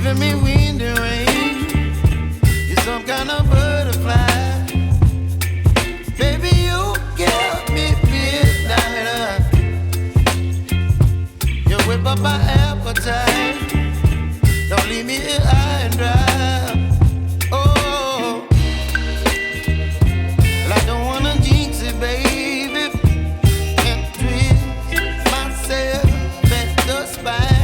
giving me wind and rain. You're some kind of butterfly. Baby, you give me midnight. You whip up my appetite. Don't leave me here high and dry. Oh, well, I don't wanna jinx it, baby. Can't twist myself at the spine.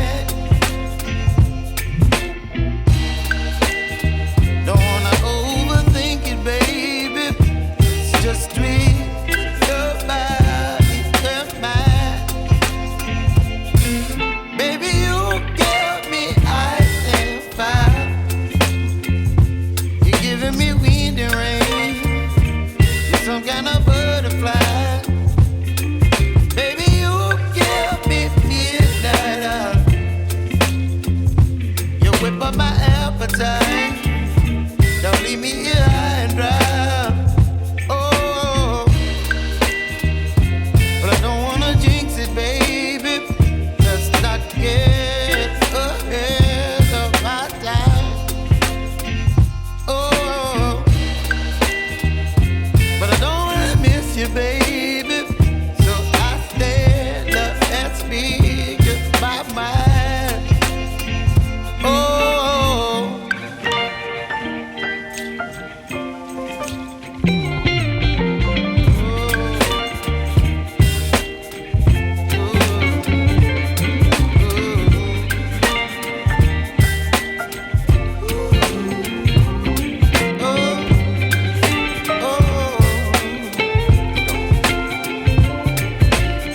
Don't wanna overthink it, baby. It's just twist your body and mine. Baby, you give me ice and fire. You're giving me wind and rain. You're some kind of butterfly. Baby, you give me midnight. You whip up my appetite. Don't leave me here high and dry. Oh, but I don't wanna jinx it, baby. Let's not get ahead of my time. Oh, but I don't wanna miss you, baby. So I stand up and speak my mind. Oh.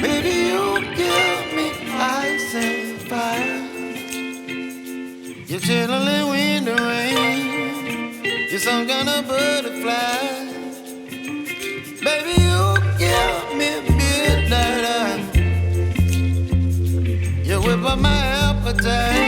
Baby, you give me ice and fire. You're chilling wind and rain. You're some kind of butterfly. Baby, you give me midnight. You whip up my appetite.